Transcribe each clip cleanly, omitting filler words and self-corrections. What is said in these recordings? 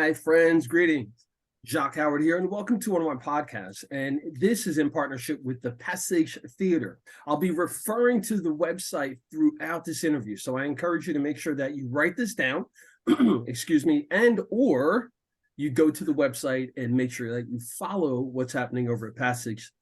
Hi, friends. Greetings. Jacque Howard here, and welcome to one of my podcasts. And this is in partnership with the R.E.A.C.H Theater. I'll be referring to the website throughout this interview, so I encourage you to make sure that you write this down, excuse me, and or you go to the website and make sure that you follow what's happening over at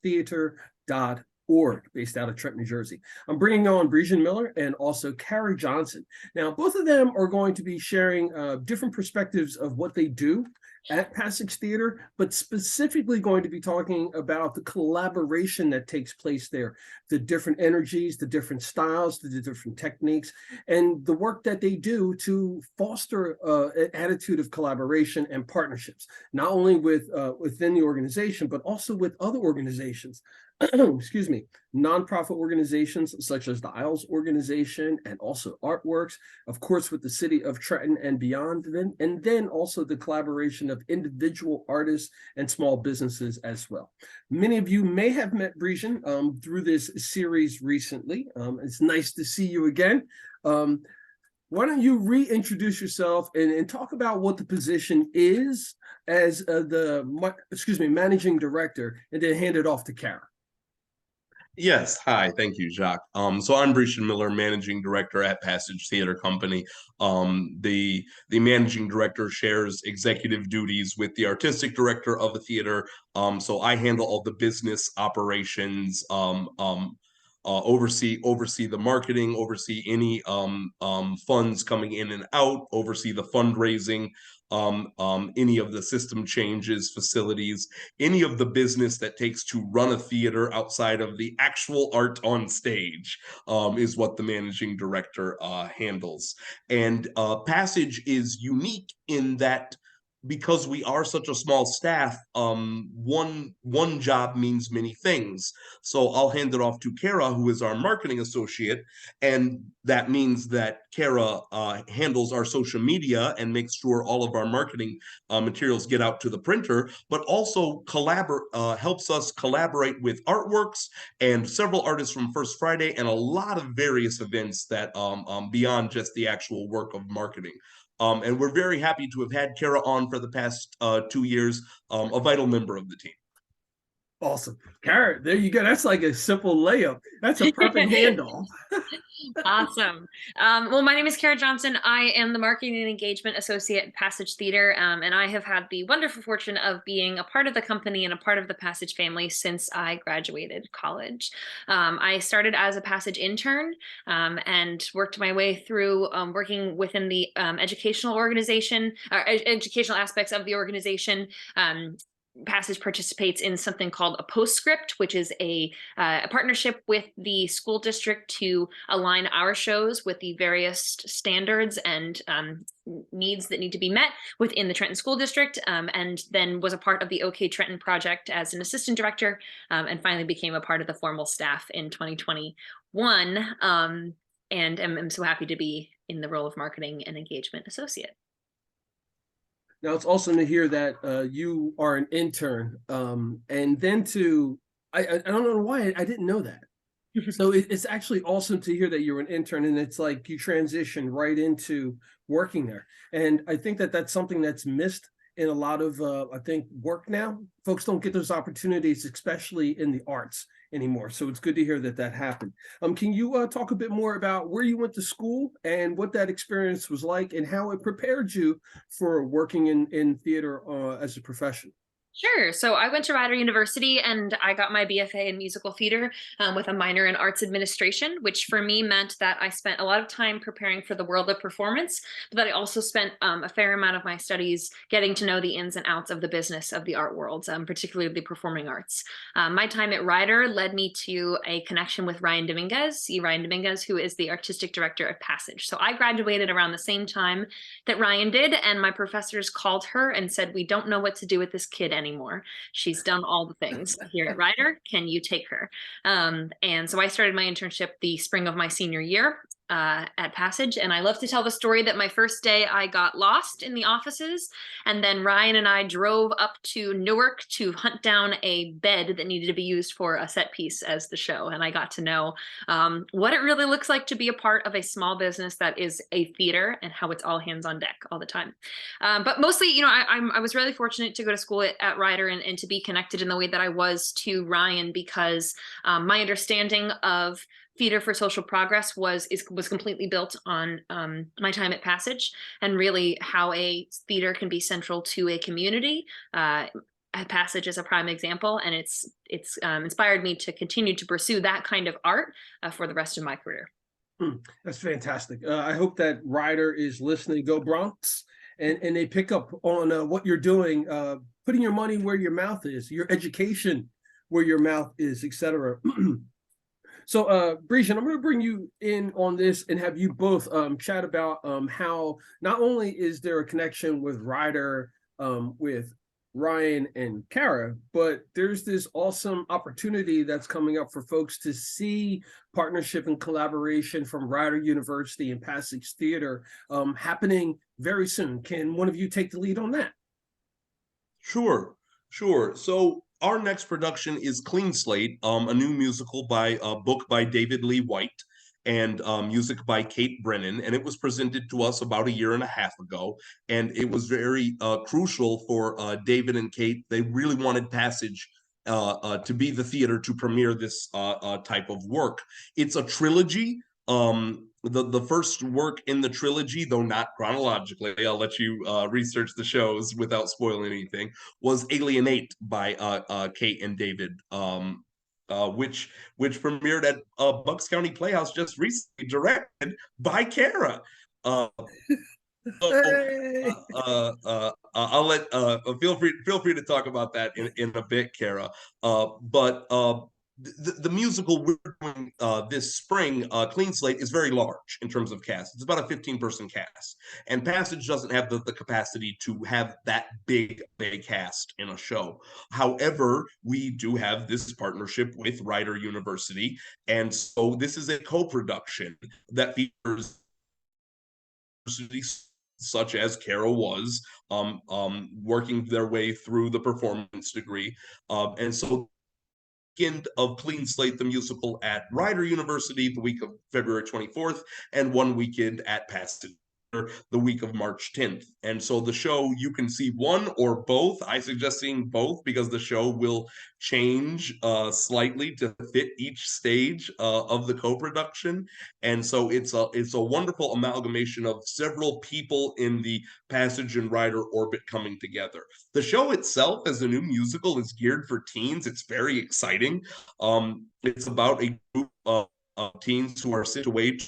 RE.org, based out of Trenton, New Jersey. I'm bringing on Brishen Miller and also Jonsson. Now, both of them are going to be sharing different perspectives of what they do at R.E.A.C.H Theater, but specifically going to be talking about the collaboration that takes place there, the different energies, the different styles, the different techniques, and the work that they do to foster an attitude of collaboration and partnerships, not only with within the organization, but also with other organizations. Excuse me, nonprofit organizations such as the Isles organization and also Artworks, of course, with the city of Trenton and beyond, and then also the collaboration of individual artists and small businesses as well. Many of you may have met Brishen through this series recently. It's nice to see you again. Why don't you reintroduce yourself and talk about what the position is as managing director, and then hand it off to Kara. Yes, hi, thank you, Jacque. So I'm Brishen Miller, managing director at R.E.A.C.H Theater Company. The managing director shares executive duties with the artistic director of the theater. So I handle all the business operations, oversee the marketing, oversee any funds coming in and out, oversee the fundraising, any of the system changes, facilities, any of the business that takes to run a theater outside of the actual art on stage, is what the managing director handles. And R.E.A.C.H is unique in that because we are such a small staff, one job means many things. So I'll hand it off to Kara, who is our marketing associate, and that means that Kara handles our social media and makes sure all of our marketing materials get out to the printer, but also helps us collaborate with Artworks and several artists from First Friday and a lot of various events that beyond just the actual work of marketing. And we're very happy to have had Kara on for the past 2 years, a vital member of the team. Awesome. Kara, there you go. That's like a simple layup. That's a perfect handoff. Awesome. Well, my name is Jonsson. I am the Marketing and Engagement Associate at R.E.A.C.H Theater, and I have had the wonderful fortune of being a part of the company and a part of the R.E.A.C.H family since I graduated college. I started as a R.E.A.C.H intern and worked my way through working within the educational organization, educational aspects of the organization. R.E.A.C.H participates in something called a postscript, which is a partnership with the school district to align our shows with the various standards and needs that need to be met within the Trenton School District, and then was a part of the OK Trenton project as an assistant director, and finally became a part of the formal staff in 2021, and I'm so happy to be in the role of marketing and engagement associate. Now, it's awesome to hear that you are an intern, and then I don't know why I didn't know that. So it's actually awesome to hear that you're an intern, and it's like you transition right into working there. And I think that that's something that's missed in a lot of, I think, work now. Folks don't get those opportunities, especially in the arts anymore. So it's good to hear that that happened. Can you talk a bit more about where you went to school and what that experience was like and how it prepared you for working in theater as a profession? Sure. So I went to Rider University and I got my BFA in musical theater with a minor in arts administration, which for me meant that I spent a lot of time preparing for the world of performance, but that I also spent a fair amount of my studies getting to know the ins and outs of the business of the art world, particularly the performing arts. My time at Rider led me to a connection with Ryan Dominguez, who is the artistic director at R.E.A.C.H. So I graduated around the same time that Ryan did, and my professors called her and said, "We don't know what to do with this kid anymore. She's done all the things here at Rider. Can you take her?" And so I started my internship the spring of my senior year. at Passage, and I love to tell the story that my first day I got lost in the offices, and then Ryan and I drove up to Newark to hunt down a bed that needed to be used for a set piece as the show, and I got to know what it really looks like to be a part of a small business that is a theater, and how it's all hands on deck all the time. But mostly, you know, I was really fortunate to go to school at R.E.A.C.H and to be connected in the way that I was to Ryan, because my understanding of theater for social progress was completely built on my time at Passage, and really how a theater can be central to a community. Passage is a prime example, and it's inspired me to continue to pursue that kind of art for the rest of my career. That's fantastic. I hope that Ryder is listening. Go Bronx, and they pick up on what you're doing, putting your money where your mouth is, your education where your mouth is, etc. So, Brishen, I'm going to bring you in on this and have you both chat about how not only is there a connection with Ryder, with Ryan and Kara, but there's this awesome opportunity that's coming up for folks to see partnership and collaboration from Ryder University and Passage Theater happening very soon. Can one of you take the lead on that? Sure. So our next production is Clean Slate, a new musical by a book by David Lee White and music by Kate Brennan. And it was presented to us about a year and a half ago. And it was very crucial for David and Kate. They really wanted Passage to be the theater to premiere this type of work. It's a trilogy. The first work in the trilogy, though not chronologically, I'll let you research the shows without spoiling anything, was A.L.I.E.N.A.T.E by Kate and David, which premiered at Bucks County Playhouse just recently, directed by Kara. Hey! I'll let feel free to talk about that in a bit, Kara. But the musical we're doing this spring, Clean Slate, is very large in terms of cast. It's about a 15-person cast, and Passage doesn't have the capacity to have that big cast in a show. However, we do have this partnership with Rider University, and so this is a co-production that features such as Kara was working their way through the performance degree, and so weekend of Clean Slate the musical at Rider University the week of February 24th, and one weekend at Passage the week of March 10th. And so the show, you can see one or both. I suggest seeing both because the show will change slightly to fit each stage of the co-production. And so it's a wonderful amalgamation of several people in the Passage and Rider orbit coming together. The show itself, as a new musical, is geared for teens. It's very exciting. It's about a group of teens who are situated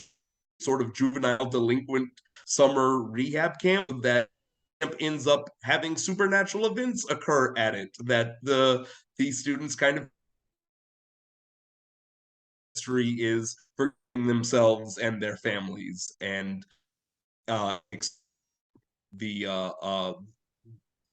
sort of juvenile delinquent summer rehab camp that ends up having supernatural events occur at it that the students kind of history is for themselves and their families, and the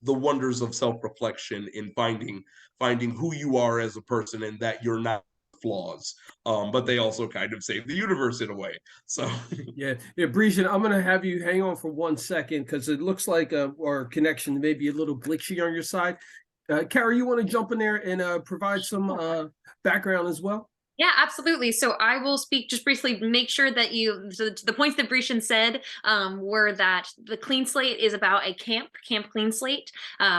wonders of self-reflection in finding who you are as a person and that you're not flaws, but they also kind of save the universe in a way. So yeah, Brishen, I'm gonna have you hang on for 1 second because it looks like our connection may be a little glitchy on your side. Kara, you want to jump in there and provide some background as well? Yeah, absolutely. So I will speak just briefly, make sure that the points that Brishen said were that the Clean Slate is about a Camp Clean Slate,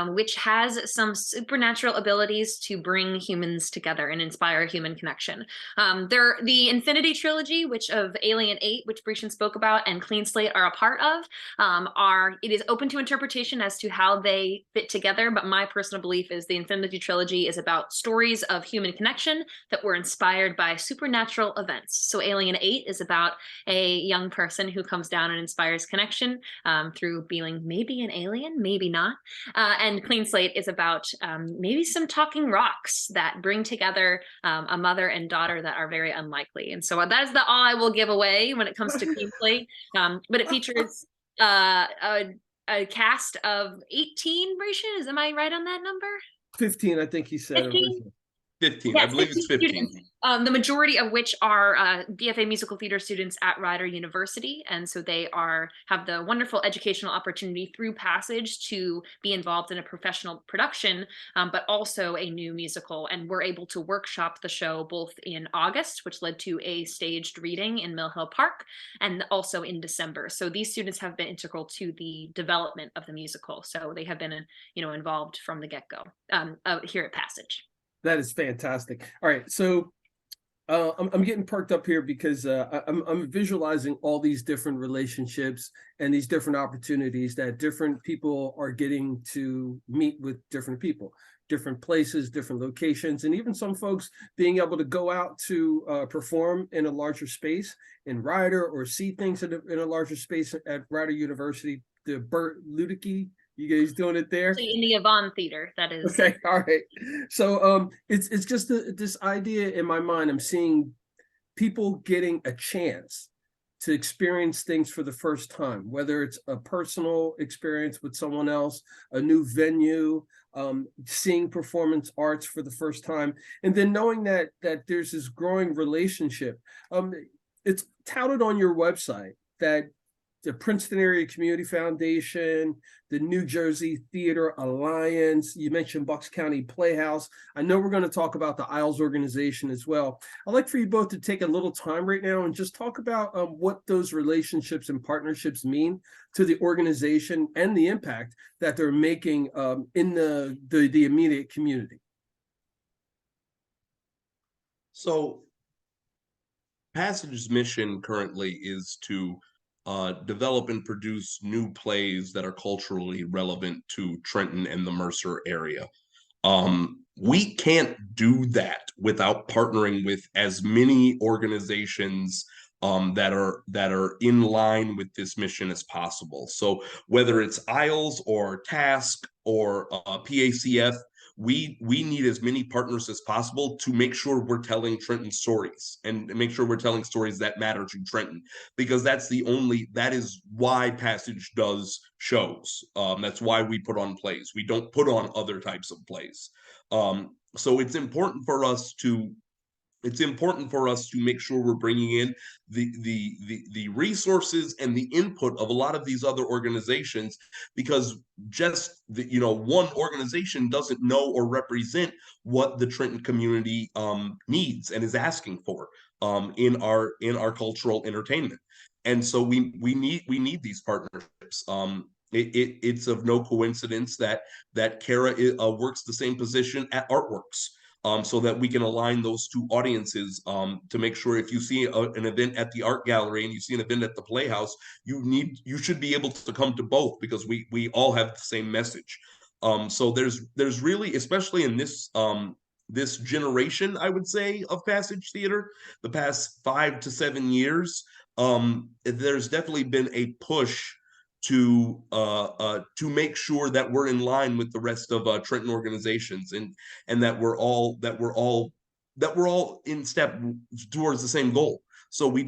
which has some supernatural abilities to bring humans together and inspire human connection. The Infinity Trilogy, which of A.L.I.E.N.A.T.E, which Brishen spoke about, and Clean Slate are a part of, it is open to interpretation as to how they fit together, but my personal belief is the Infinity Trilogy is about stories of human connection that were inspired by supernatural events. So A.L.I.E.N.A.T.E is about a young person who comes down and inspires connection through being maybe an alien, maybe not. And Clean Slate is about maybe some talking rocks that bring together a mother and daughter that are very unlikely. And so that is all I will give away when it comes to Clean Slate. But it features a cast of 18, Brishen. Am I right on that number? 15, I think he said. 15? 15. I Yes, believe it's 15. students, the majority of which are BFA musical theater students at Rider University. And so they have the wonderful educational opportunity through Passage to be involved in a professional production, but also a new musical. And we're able to workshop the show both in August, which led to a staged reading in Mill Hill Park, and also in December. So these students have been integral to the development of the musical. So they have been, involved from the get-go here at Passage. That is fantastic. All right, so I'm getting perked up here because I'm visualizing all these different relationships and these different opportunities that different people are getting to meet with different people, different places, different locations, and even some folks being able to go out to perform in a larger space in Rider, or see things in a larger space at Rider University. The Burt Ludicky, you guys doing it there? Actually, in the Yvonne Theater, that is. Okay, all right. So it's just this idea in my mind. I'm seeing people getting a chance to experience things for the first time, whether it's a personal experience with someone else, a new venue, seeing performance arts for the first time, and then knowing that there's this growing relationship. It's touted on your website that the Princeton Area Community Foundation, the New Jersey Theater Alliance, you mentioned Bucks County Playhouse. I know we're going to talk about the Isles organization as well. I'd like for you both to take a little time right now and just talk about what those relationships and partnerships mean to the organization and the impact that they're making in the immediate community. So Passage's mission currently is to develop and produce new plays that are culturally relevant to Trenton and the Mercer area. We can't do that without partnering with as many organizations that are in line with this mission as possible. So whether it's Isles or Task or PACF, we need as many partners as possible to make sure we're telling Trenton stories and make sure we're telling stories that matter to Trenton, because that is why Passage does shows. That's why we put on plays. We don't put on other types of plays. So it's important for us to make sure we're bringing in the resources and the input of a lot of these other organizations, because just one organization doesn't know or represent what the Trenton community needs and is asking for in our cultural entertainment. And so we need these partnerships. It's of no coincidence that R.E.A.C.H works the same position at Artworks. So that we can align those two audiences to make sure if you see an event at the art gallery and you see an event at the Playhouse, you should be able to come to both, because we all have the same message. So there's really, especially in this generation, I would say, of Passage Theater, the past 5 to 7 years, there's definitely been a push to make sure that we're in line with the rest of Trenton organizations, and that we're all in step towards the same goal. So we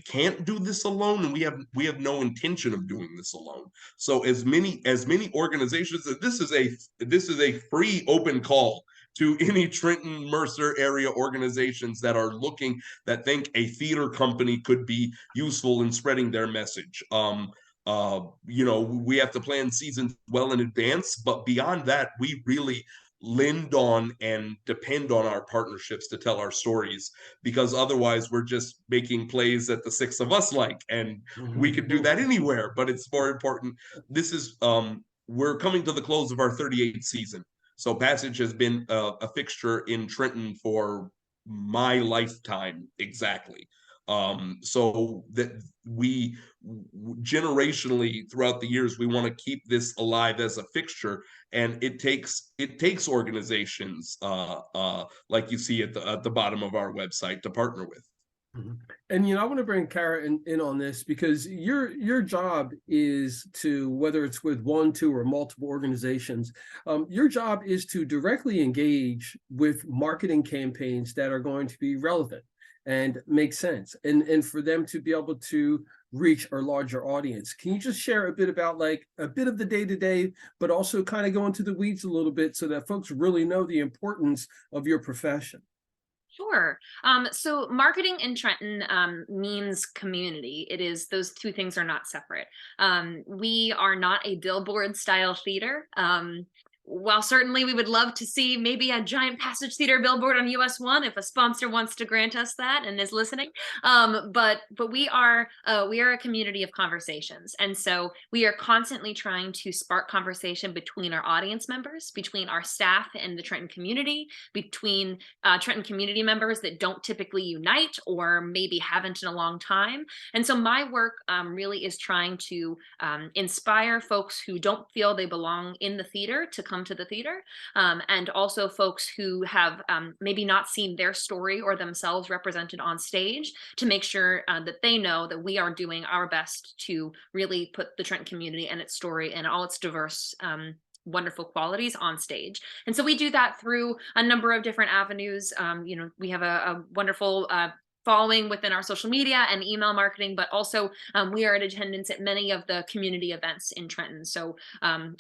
can't do this alone, and we have no intention of doing this alone. So as many organizations, this is a free open call to any Trenton Mercer area organizations that think a theater company could be useful in spreading their message. We have to plan seasons well in advance, but beyond that, we really lend on and depend on our partnerships to tell our stories, because otherwise we're just making plays that the 6 of us like, and we could do that anywhere. But it's more important. This is we're coming to the close of our 38th season. So Passage has been a fixture in Trenton for my lifetime exactly. So that we generationally throughout the years, we want to keep this alive as a fixture, and it takes organizations like you see at the bottom of our website to partner with. And I want to bring Kara in on this, because your job is to, whether it's with 1, 2, or multiple organizations, your job is to directly engage with marketing campaigns that are going to be relevant and make sense, and for them to be able to reach a larger audience. Can you just share a bit about like a bit of the day-to-day, but also kind of go into the weeds a little bit so that folks really know the importance of your profession? Sure. So marketing in Trenton means community. It is, those two things are not separate. We are not a billboard style theater. While certainly we would love to see maybe a giant Passage Theater billboard on US 1 if a sponsor wants to grant us that and is listening. But we are a community of conversations, and so we are constantly trying to spark conversation between our audience members, between our staff and the Trenton community, between Trenton community members that don't typically unite or maybe haven't in a long time. And so my work really is trying to inspire folks who don't feel they belong in the theater to come to the theater, and also folks who have maybe not seen their story or themselves represented on stage, to make sure that they know that we are doing our best to really put the Trenton community and its story and all its diverse wonderful qualities on stage. And so we do that through a number of different avenues. We have a wonderful following within our social media and email marketing, but also we are in attendance at many of the community events in Trenton. So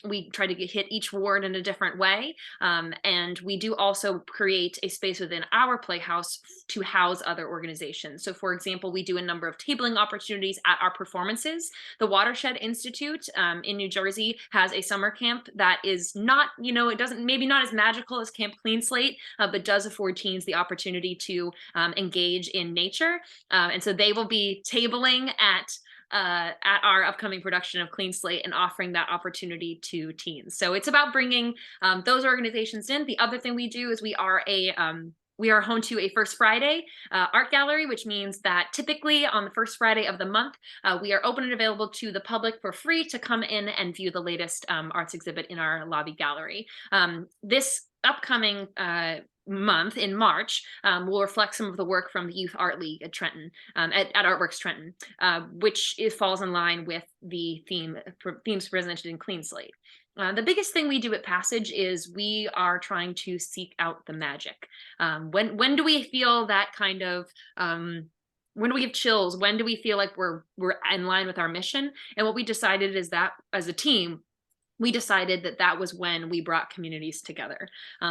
we try to hit each ward in a different way. And we do also create a space within our playhouse to house other organizations. So for example, we do a number of tabling opportunities at our performances. The Watershed Institute in New Jersey has a summer camp that is not, it doesn't, maybe not as magical as Camp Clean Slate, but does afford teens the opportunity to engage in nature. And so they will be tabling at our upcoming production of Clean Slate and offering that opportunity to teens. So it's about bringing those organizations in. The other thing we do is we are home to a First Friday art gallery, which means that typically on the first Friday of the month, we are open and available to the public for free to come in and view the latest arts exhibit in our lobby gallery. This upcoming month in March will reflect some of the work from the Youth Art League at Trenton, at Artworks Trenton, which falls in line with the themes presented in Clean Slate. The biggest thing we do at Passage is we are trying to seek out the magic. When do we feel that kind of when do we have chills? When do we feel like we're in line with our mission? And what we decided is that as a team, we decided that was when we brought communities together.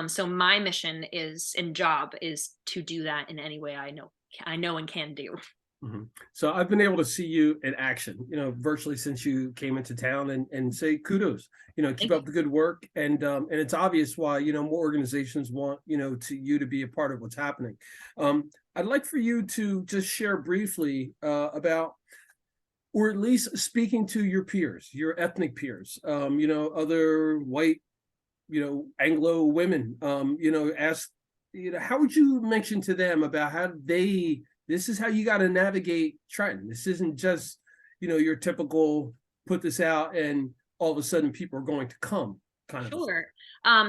So my mission and job is to do that in any way I know and can do. Mm-hmm. So I've been able to see you in action, virtually since you came into town, and say kudos, keep up the good work. And it's obvious why, more organizations want, you to be a part of what's happening. I'd like for you to just share briefly about, or at least speaking to your peers, your ethnic peers, other white, Anglo women, ask, how would you mention to them about how this is how you got to navigate Trenton. This isn't just, your typical put this out and all of a sudden people are going to come kind of. Sure.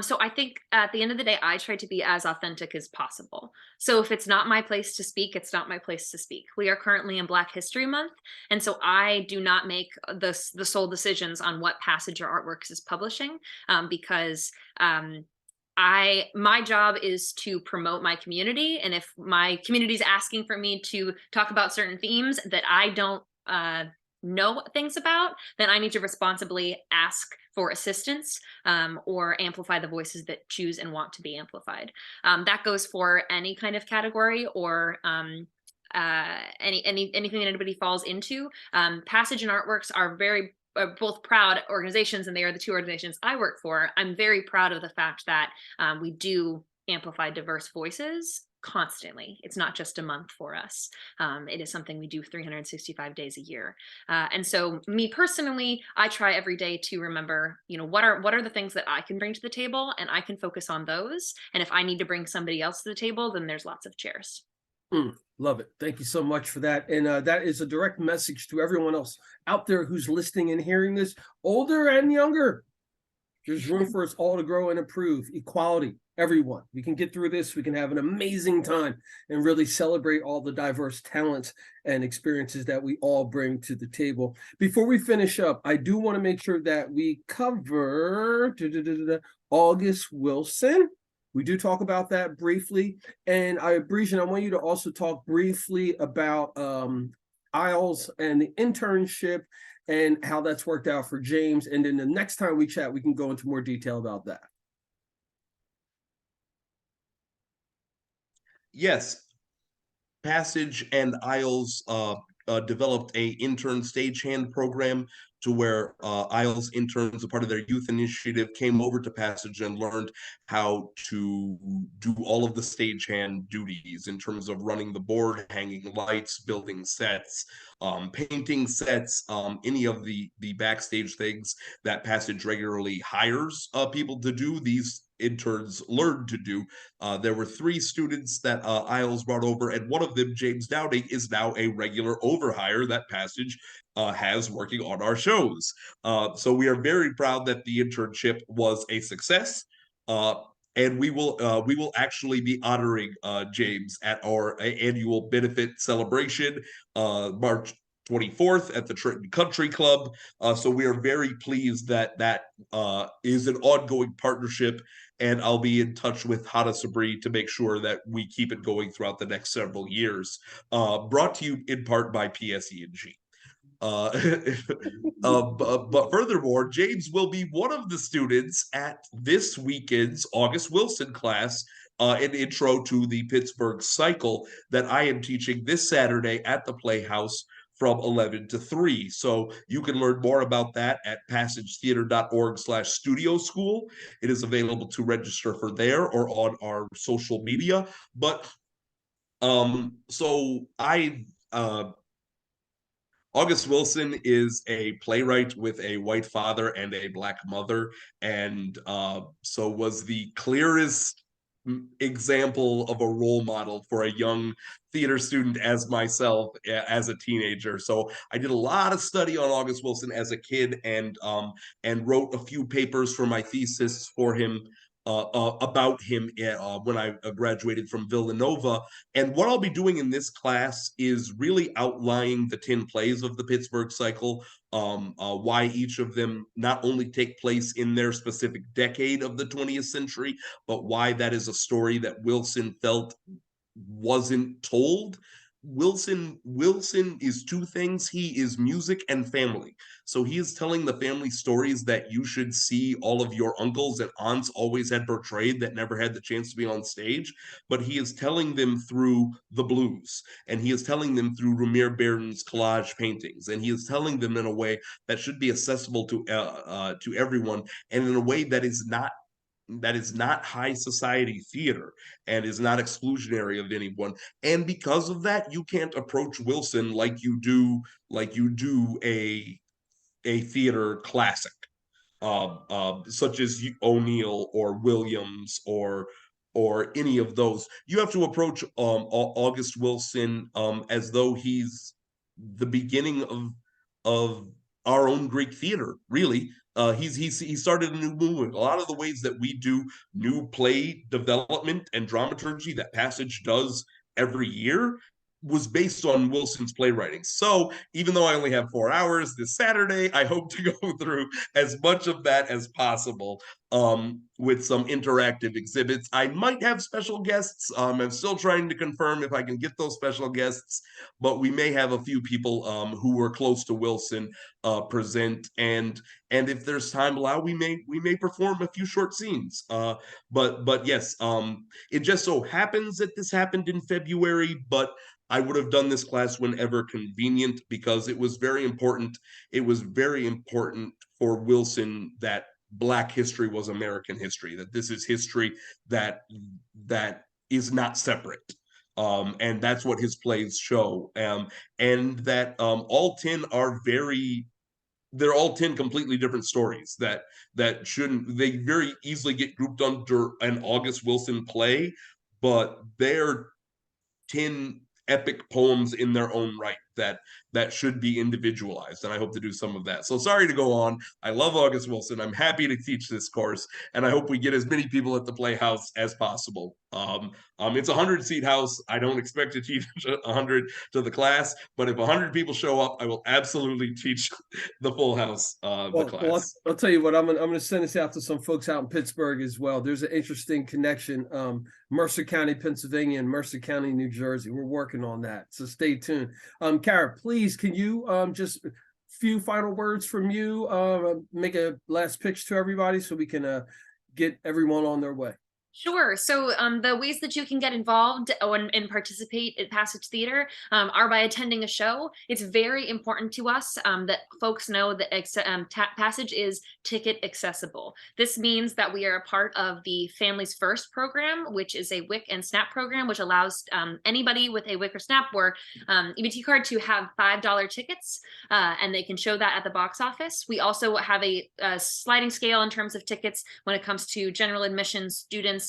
So I think at the end of the day, I try to be as authentic as possible. So if it's not my place to speak, it's not my place to speak. We are currently in Black History Month, and so I do not make the sole decisions on what Passage or Artworks is publishing, because my job is to promote my community. And if my community is asking for me to talk about certain themes that I don't know things about, then I need to responsibly ask for assistance or amplify the voices that choose and want to be amplified. That goes for any kind of category or anything that anybody falls into. Passage and Artworks are both proud organizations, and they are the two organizations I work for. I'm very proud of the fact that we do amplify diverse voices constantly. It's not just a month for us. It is something we do 365 days a year. And so me personally, I try every day to remember, what are the things that I can bring to the table, and I can focus on those. And if I need to bring somebody else to the table, then there's lots of chairs. Love it. Thank you so much for that. And that is a direct message to everyone else out there who's listening and hearing this, older and younger. There's room for us all to grow and improve. Equality, everyone. We can get through this. We can have an amazing time and really celebrate all the diverse talents and experiences that we all bring to the table. Before we finish up, I do want to make sure that we cover August Wilson. We do talk about that briefly. And Brishen, I want you to also talk briefly about Isles and the internship and how that's worked out for James. And then the next time we chat, we can go into more detail about that. Yes, Passage and Isles developed a intern stagehand program to where Isles interns, a part of their youth initiative, came over to Passage and learned how to do all of the stagehand duties in terms of running the board, hanging lights, building sets, painting sets, any of the backstage things that Passage regularly hires people to do. These interns learned to do. There were 3 students that Isles brought over, and one of them, James Dowding, is now a regular overhire that Passage has working on our shows. So we are very proud that the internship was a success. And we will actually be honoring James at our annual benefit celebration, March 24th at the Trenton Country Club. So we are very pleased that that is an ongoing partnership, and I'll be in touch with Hada Sabri to make sure that we keep it going throughout the next several years. Brought to you in part by PSE&G. Uh, but furthermore, James will be one of the students at this weekend's August Wilson class, an intro to the Pittsburgh cycle that I am teaching this Saturday at the Playhouse from 11 to 3. So you can learn more about that at passagetheater.org/studio school. It is available to register for there or on our social media. But so August Wilson is a playwright with a white father and a black mother, and so was the clearest example of a role model for a young theater student as myself as a teenager. So I did a lot of study on August Wilson as a kid, and wrote a few papers for my thesis for him. About him when I graduated from Villanova. And what I'll be doing in this class is really outlining the 10 plays of the Pittsburgh cycle, why each of them not only take place in their specific decade of the 20th century, but why that is a story that Wilson felt wasn't told. Wilson is 2 things. He is music and family. So he is telling the family stories that you should see all of your uncles and aunts always had portrayed that never had the chance to be on stage, but he is telling them through the blues, and he is telling them through Rumir Barron's collage paintings, and he is telling them in a way that should be accessible to everyone, and in a way that is not high society theater and is not exclusionary of anyone. And because of that, you can't approach Wilson like you do a theater classic, such as O'Neill or Williams or any of those. You have to approach August Wilson as though he's the beginning of our own Greek theater, really. He started a new movement. A lot of the ways that we do new play development and dramaturgy that Passage does every year was based on Wilson's playwriting. So even though I only have 4 hours this Saturday, I hope to go through as much of that as possible with some interactive exhibits. I might have special guests. I'm still trying to confirm if I can get those special guests, but we may have a few people who were close to Wilson present, and if there's time allowed, we may perform a few short scenes. But yes, it just so happens that this happened in February, but I would have done this class whenever convenient because it was very important. It was very important for Wilson that Black history was American history, that this is history that is not separate. And that's what his plays show. And that all 10 are they're all 10 completely different stories that shouldn't, they very easily get grouped under an August Wilson play, but they're 10 epic poems in their own right that that should be individualized, and I hope to do some of that. So sorry to go on. I love August Wilson. I'm happy to teach this course, and I hope we get as many people at the Playhouse as possible. It's a 100-seat house. I don't expect to teach 100 to the class, but if 100 people show up, I will absolutely teach the full house the class. I'll tell you what, I'm gonna send this out to some folks out in Pittsburgh as well. There's an interesting connection, Mercer County, Pennsylvania, and Mercer County, New Jersey. We're working on that, so stay tuned. Kara, please, can you just a few final words from you, make a last pitch to everybody so we can get everyone on their way. Sure. So the ways that you can get involved and participate at Passage Theater are by attending a show. It's very important to us that folks know that Passage is ticket accessible. This means that we are a part of the Families First program, which is a WIC and SNAP program, which allows anybody with a WIC or SNAP or EBT card to have $5 tickets, and they can show that at the box office. We also have a sliding scale in terms of tickets when it comes to general admission students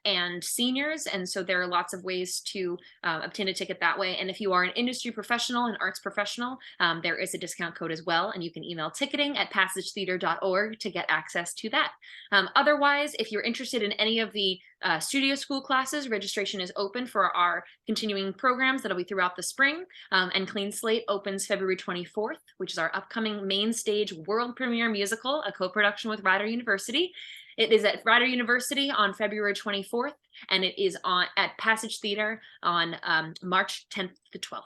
and seniors, and so there are lots of ways to obtain a ticket that way. And if you are an industry professional, an arts professional, there is a discount code as well, and you can email ticketing@passagetheater.org to get access to that. Otherwise, if you're interested in any of the studio school classes, registration is open for our continuing programs that'll be throughout the spring, and Clean Slate opens February 24th, which is our upcoming main stage world premiere musical, a co-production with Rider University. It is at Rider University on February 24th, and it is at Passage Theater on March 10th to 12th.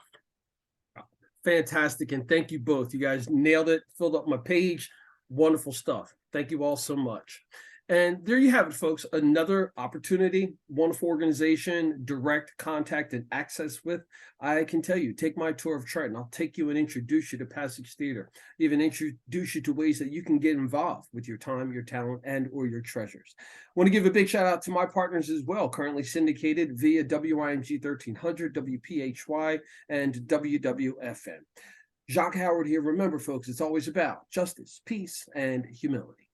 Fantastic, and thank you both. You guys nailed it, filled up my page. Wonderful stuff. Thank you all so much. And there you have it, folks. Another opportunity, wonderful organization, direct contact and access with. I can tell you, take my tour of Trenton. I'll take you and introduce you to Passage Theater, even introduce you to ways that you can get involved with your time, your talent, and or your treasures. I want to give a big shout out to my partners as well, currently syndicated via WIMG 1300, WPHY, and WWFM. Jacque Howard here. Remember, folks, it's always about justice, peace, and humility.